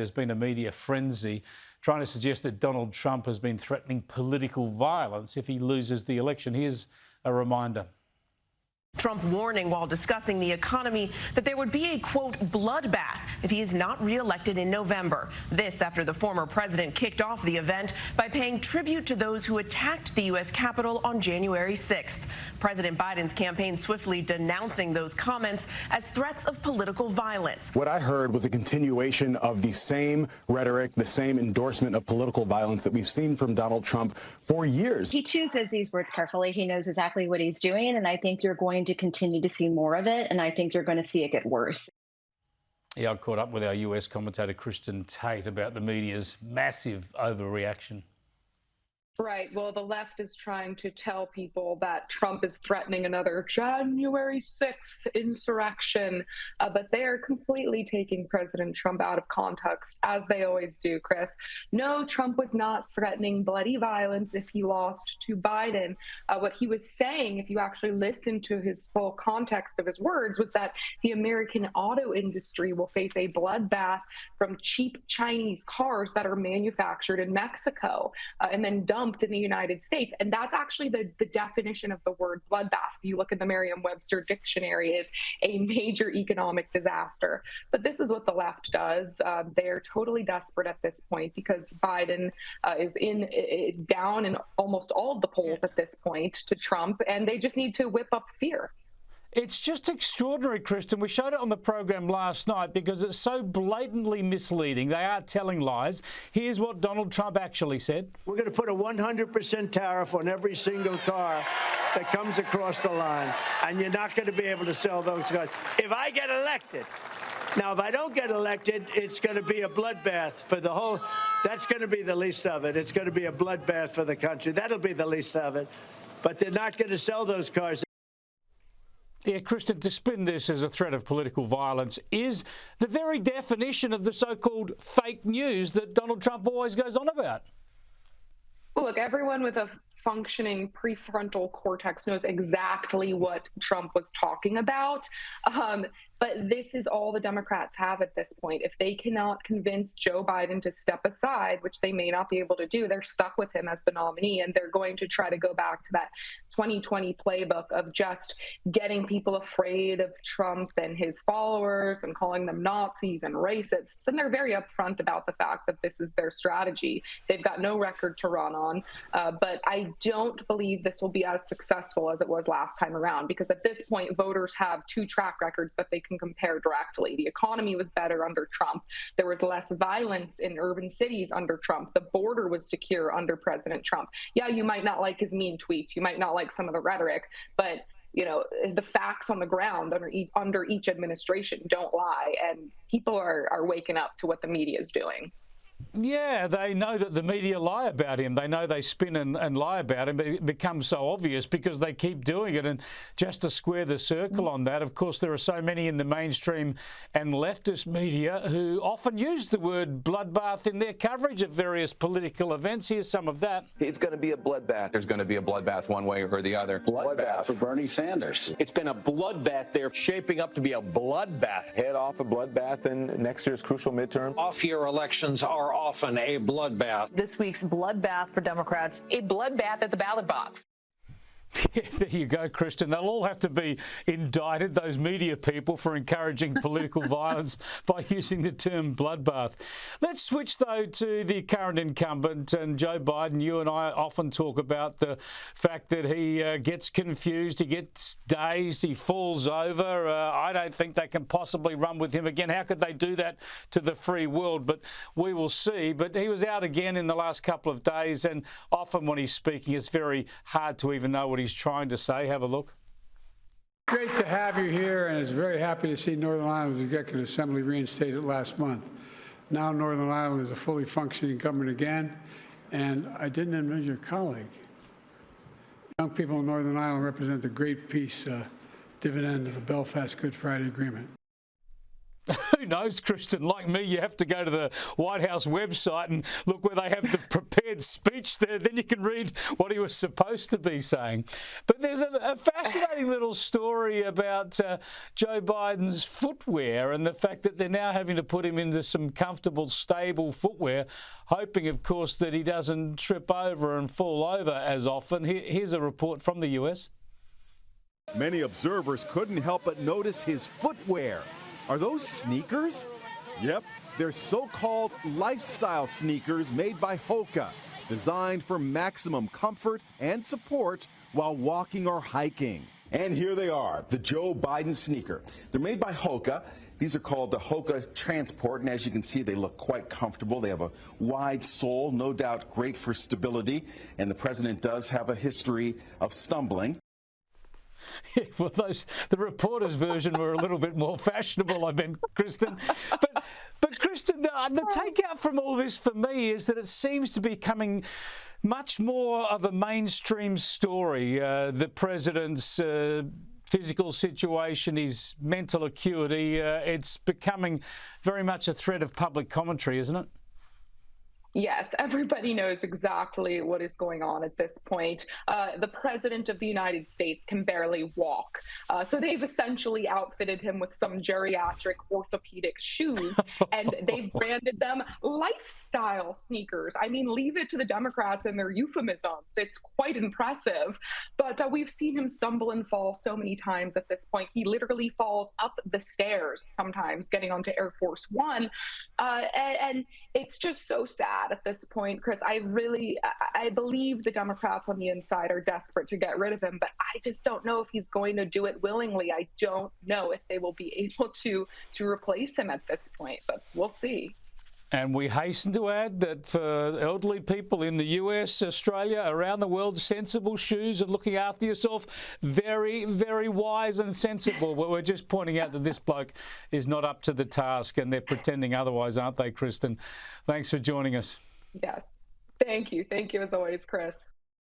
There's been a media frenzy trying to suggest that Donald Trump has been threatening political violence if he loses the election. Here's a reminder. Trump warning while discussing the economy that there would be a, quote, bloodbath if he is not reelected in November. This after the former president kicked off the event by paying tribute to those who attacked the U.S. Capitol on January 6th. President Biden's campaign swiftly denouncing those comments as threats of political violence. What I heard was a continuation of the same rhetoric, the same endorsement of political violence that we've seen from Donald Trump for years. He chooses these words carefully. He knows exactly what he's doing, and I think you're going to continue to see more of it, and I think you're going to see it get worse. Yeah, I caught up with our US commentator Kristin Tate about the media's massive overreaction. Right. Well, the left is trying to tell people that Trump is threatening another January 6th insurrection, but they are completely taking President Trump out of context, as they always do, Chris. No, Trump was not threatening bloody violence if he lost to Biden. What he was saying, if you actually listen to his full context of his words, was that the American auto industry will face a bloodbath from cheap Chinese cars that are manufactured in Mexico and then dumped in the United States. And that's actually the definition of the word bloodbath. If you look at the Merriam-Webster dictionary, is a major economic disaster. But this is what the left does. They're totally desperate at this point because Biden is down in almost all of the polls at this point to Trump, and they just need to whip up fear. It's just extraordinary, Kristin. We showed it on the program last night because it's so blatantly misleading. They are telling lies. Here's what Donald Trump actually said. We're going to put a 100% tariff on every single car that comes across the line, and you're not going to be able to sell those cars if I get elected. Now, if I don't get elected, it's going to be a bloodbath for the whole. That's going to be the least of it. It's going to be a bloodbath for the country. That'll be the least of it. But they're not going to sell those cars. Yeah, Kristin, to spin this as a threat of political violence is the very definition of the so-called fake news that Donald Trump always goes on about. Well, look, everyone with a functioning prefrontal cortex knows exactly what Trump was talking about. But this is all the Democrats have at this point. If they cannot convince Joe Biden to step aside, which they may not be able to do, they're stuck with him as the nominee, and they're going to try to go back to that 2020 playbook of just getting people afraid of Trump and his followers and calling them Nazis and racists. And they're very upfront about the fact that this is their strategy. They've got no record to run on. But I don't believe this will be as successful as it was last time around, because at this point, voters have two track records that they can compare directly. The economy was better under Trump. There was less violence in urban cities under Trump. The border was secure under President Trump. Yeah, you might not like his mean tweets. You might not like some of the rhetoric, but you know, the facts on the ground under each administration don't lie, and people are waking up to what the media is doing. Yeah, they know that the media lie about him. They know they spin and lie about him. It becomes so obvious because they keep doing it. And just to square the circle on that, of course, there are so many in the mainstream and leftist media who often use the word bloodbath in their coverage of various political events. Here's some of that. It's going to be a bloodbath. There's going to be a bloodbath one way or the other. Bloodbath for Bernie Sanders. It's been a bloodbath. They're shaping up to be a bloodbath. Head off a bloodbath in next year's crucial midterm. Off-year elections are often a bloodbath. This week's bloodbath for Democrats. A bloodbath at the ballot box. Yeah, there you go, Kristin. They'll all have to be indicted, those media people, for encouraging political violence by using the term bloodbath. Let's switch, though, to the current incumbent, and Joe Biden. You and I often talk about the fact that he gets confused, he gets dazed, he falls over. I don't think they can possibly run with him again. How could they do that to the free world? But we will see. But he was out again in the last couple of days, and often when he's speaking, it's very hard to even know what he's trying to say. Have a look. Great to have you here, and it's very happy to see Northern Ireland's Executive Assembly reinstated last month. Now Northern Ireland is a fully functioning government again, and I didn't admit your colleague. Young people in Northern Ireland represent the great peace dividend of the Belfast Good Friday Agreement. Who knows, Kristin? Like me, you have to go to the White House website and look where they have the prepared speech there. Then you can read what he was supposed to be saying. But there's a fascinating little story about Joe Biden's footwear and the fact that they're now having to put him into some comfortable, stable footwear, hoping, of course, that he doesn't trip over and fall over as often. Here's a report from the US. Many observers couldn't help but notice his footwear. Are those sneakers? Yep, they're so-called lifestyle sneakers made by Hoka, designed for maximum comfort and support while walking or hiking. And here they are, the Joe Biden sneaker. They're made by Hoka. These are called the Hoka Transport, and as you can see, they look quite comfortable. They have a wide sole, no doubt great for stability, and the president does have a history of stumbling. Yeah, well, the reporter's version were a little bit more fashionable, I meant, Kristin. But Kristin, the takeout from all this for me is that it seems to be becoming much more of a mainstream story. The president's physical situation, his mental acuity, it's becoming very much a thread of public commentary, isn't it? Yes, everybody knows exactly what is going on at this point. The president of the United States can barely walk. So they've essentially outfitted him with some geriatric orthopedic shoes, and they've branded them lifestyle sneakers. I mean, leave it to the Democrats and their euphemisms. It's quite impressive. But we've seen him stumble and fall so many times at this point. He literally falls up the stairs sometimes getting onto Air Force One. And it's just so sad at this point, Chris. I believe the Democrats on the inside are desperate to get rid of him, but I just don't know if he's going to do it willingly. I don't know if they will be able to replace him at this point, but we'll see. And we hasten to add that for elderly people in the US, Australia, around the world, sensible shoes and looking after yourself, very, very wise and sensible. But we're just pointing out that this bloke is not up to the task, and they're pretending otherwise, aren't they, Kristin? Thanks for joining us. Yes. Thank you. Thank you as always, Chris.